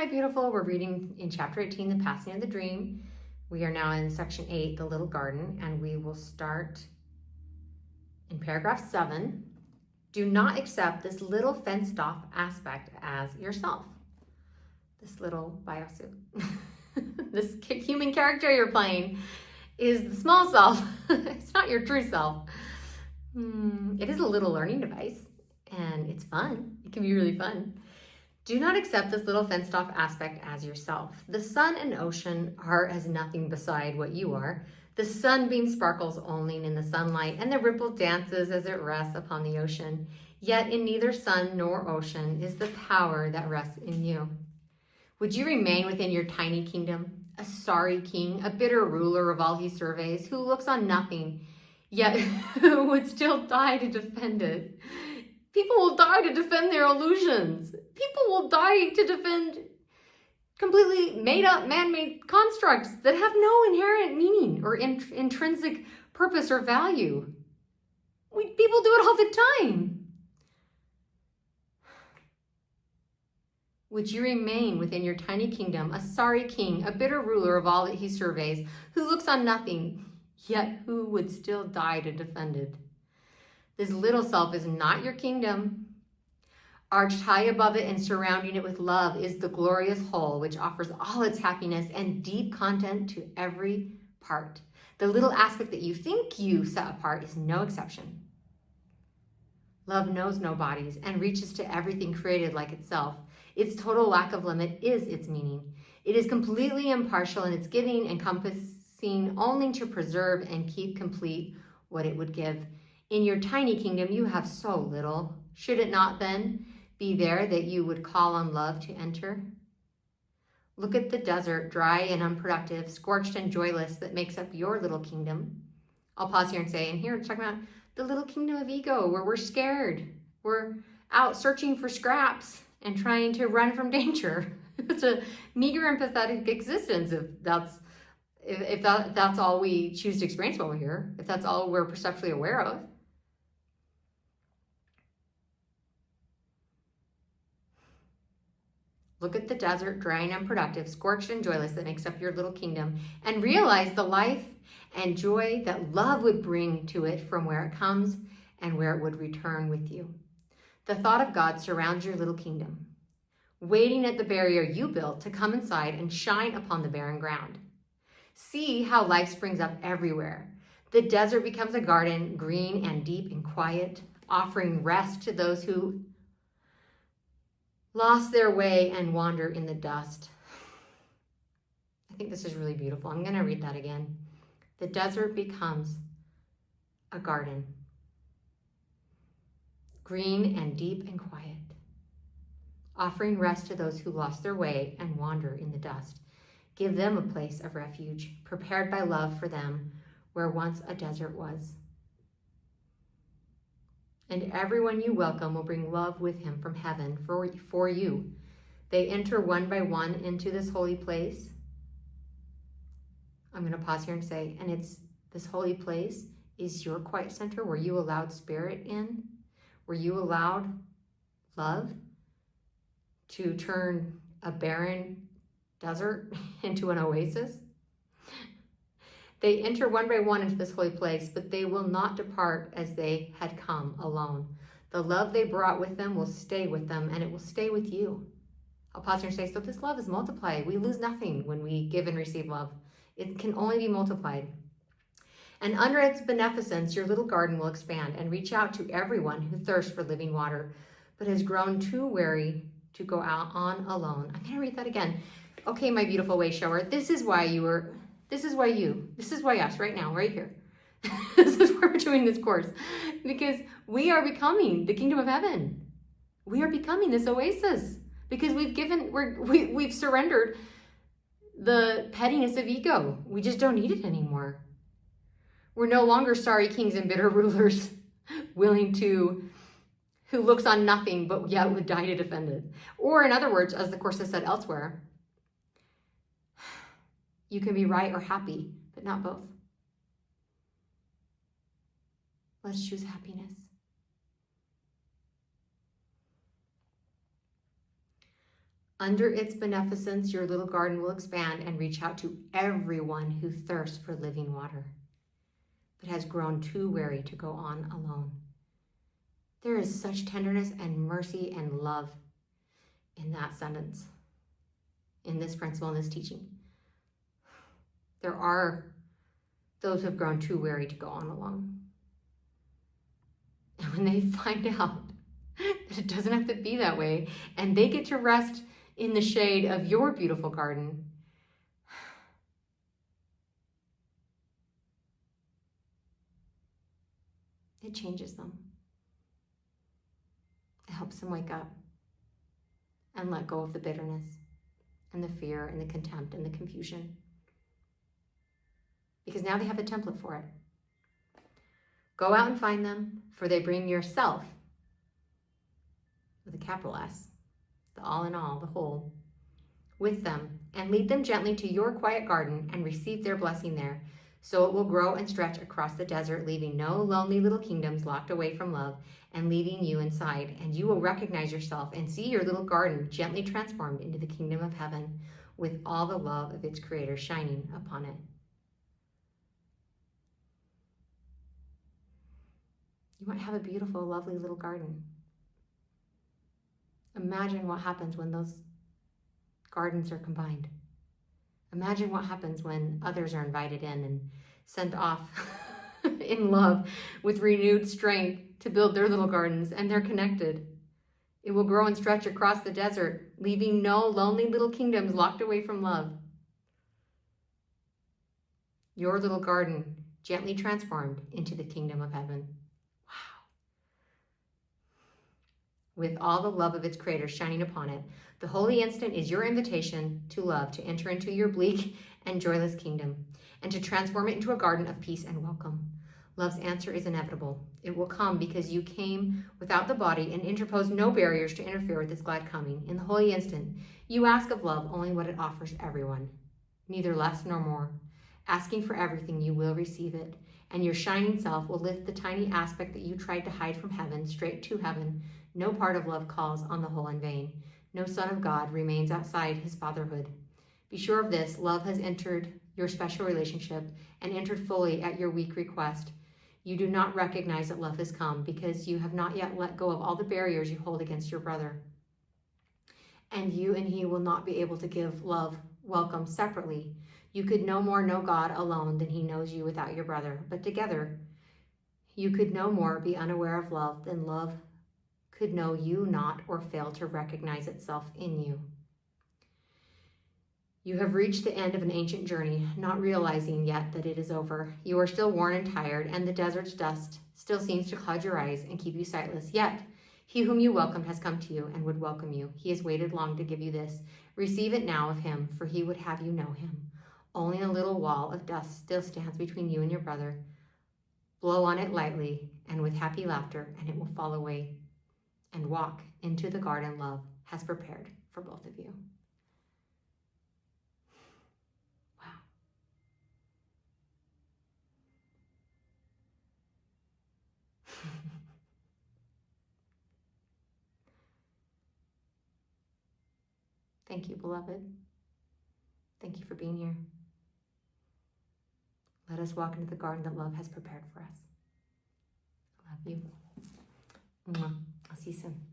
Hi, beautiful. We're reading in chapter 18, The Passing of the Dream. We are now in section 8, The Little Garden, and we will start in paragraph 7. Do not accept this little fenced-off aspect as yourself. This little biosuit. This human character you're playing is the small self. It's not your true self. It is a little learning device, and it's fun. It can be really fun. Do not accept this little fenced-off aspect as yourself. The sun and ocean are as nothing beside what you are. The sunbeam sparkles only in the sunlight, and the ripple dances as it rests upon the ocean. Yet in neither sun nor ocean is the power that rests in you. Would you remain within your tiny kingdom, a sorry king, a bitter ruler of all he surveys, who looks on nothing, yet who would still die to defend it? People will die to defend their illusions. People will die to defend completely made-up, man-made constructs that have no inherent meaning or intrinsic purpose or value. People do it all the time. Would you remain within your tiny kingdom, a sorry king, a bitter ruler of all that he surveys, who looks on nothing, yet who would still die to defend it? This little self is not your kingdom. Arched high above it and surrounding it with love is the glorious whole, which offers all its happiness and deep content to every part. The little aspect that you think you set apart is no exception. Love knows no bodies and reaches to everything created like itself. Its total lack of limit is its meaning. It is completely impartial in its giving, encompassing only to preserve and keep complete what it would give. In your tiny kingdom, you have so little. Should it not then be there that you would call on love to enter? Look at the desert, dry and unproductive, scorched and joyless, that makes up your little kingdom. I'll pause here and say, and here it's talking about the little kingdom of ego, where we're scared. We're out searching for scraps and trying to run from danger. It's a meager and pathetic existence if that's all we choose to experience while we're here, if that's all we're perceptually aware of. Look at the desert, dry and unproductive, scorched and joyless, that makes up your little kingdom, and realize the life and joy that love would bring to it from where it comes and where it would return with you. The thought of God surrounds your little kingdom, waiting at the barrier you built to come inside and shine upon the barren ground. See how life springs up everywhere. The desert becomes a garden, green and deep and quiet, offering rest to those who lost their way and wander in the dust. I think this is really beautiful. I'm going to read that again. The desert becomes a garden, green and deep and quiet, offering rest to those who lost their way and wander in the dust. Give them a place of refuge, prepared by love for them, where once a desert was. And everyone you welcome will bring love with him from heaven for you. They enter one by one into this holy place. I'm going to pause here and say, and this holy place is your quiet center where you allowed spirit in, where you allowed love to turn a barren desert into an oasis. They enter one by one into this holy place, but they will not depart as they had come alone. The love they brought with them will stay with them, and it will stay with you. I'll pause here and say, so this love is multiplied. We lose nothing when we give and receive love. It can only be multiplied. And under its beneficence, your little garden will expand and reach out to everyone who thirsts for living water, but has grown too weary to go out on alone. I'm going to read that again. Okay, my beautiful way shower, this is why us right now, right here. This is why we're doing this course, because we are becoming the kingdom of heaven. We are becoming this oasis because we've surrendered the pettiness of ego. We just don't need it anymore. We're no longer sorry kings and bitter rulers who looks on nothing but yet would die to defend it. Or in other words, as the course has said elsewhere, you can be right or happy, but not both. Let's choose happiness. Under its beneficence, your little garden will expand and reach out to everyone who thirsts for living water, but has grown too weary to go on alone. There is such tenderness and mercy and love in that sentence, in this principle, in this teaching. There are those who have grown too weary to go on alone. And when they find out that it doesn't have to be that way, and they get to rest in the shade of your beautiful garden, it changes them. It helps them wake up and let go of the bitterness and the fear and the contempt and the confusion. Because now they have a template for it. Go out and find them, for they bring yourself, with a capital S, the all in all, the whole, with them, and lead them gently to your quiet garden and receive their blessing there. So it will grow and stretch across the desert, leaving no lonely little kingdoms locked away from love and leaving you inside. And you will recognize yourself and see your little garden gently transformed into the kingdom of heaven with all the love of its creator shining upon it. You might have a beautiful, lovely little garden. Imagine what happens when those gardens are combined. Imagine what happens when others are invited in and sent off in love with renewed strength to build their little gardens, and they're connected. It will grow and stretch across the desert, leaving no lonely little kingdoms locked away from love. Your little garden gently transformed into the kingdom of heaven. With all the love of its creator shining upon it. The holy instant is your invitation to love, to enter into your bleak and joyless kingdom, and to transform it into a garden of peace and welcome. Love's answer is inevitable. It will come because you came without the body and interposed no barriers to interfere with its glad coming. In the holy instant, you ask of love only what it offers everyone, neither less nor more. Asking for everything, you will receive it, and your shining self will lift the tiny aspect that you tried to hide from heaven straight to heaven. No part of love calls on the whole in vain. No son of God remains outside his fatherhood. Be sure of this, love has entered your special relationship and entered fully at your weak request. You do not recognize that love has come because you have not yet let go of all the barriers you hold against your brother. And you and he will not be able to give love welcome separately. You could no more know God alone than he knows you without your brother. But together, you could no more be unaware of love than love could know you not or fail to recognize itself in you. You have reached the end of an ancient journey, not realizing yet that it is over. You are still worn and tired, and the desert's dust still seems to cloud your eyes and keep you sightless. Yet, he whom you welcomed has come to you and would welcome you. He has waited long to give you this. Receive it now of him, for he would have you know him. Only a little wall of dust still stands between you and your brother. Blow on it lightly and with happy laughter, and it will fall away. And walk into the garden love has prepared for both of you. Wow. Thank you, beloved. Thank you for being here. Let us walk into the garden that love has prepared for us. I love you. Mwah. I'll see you soon.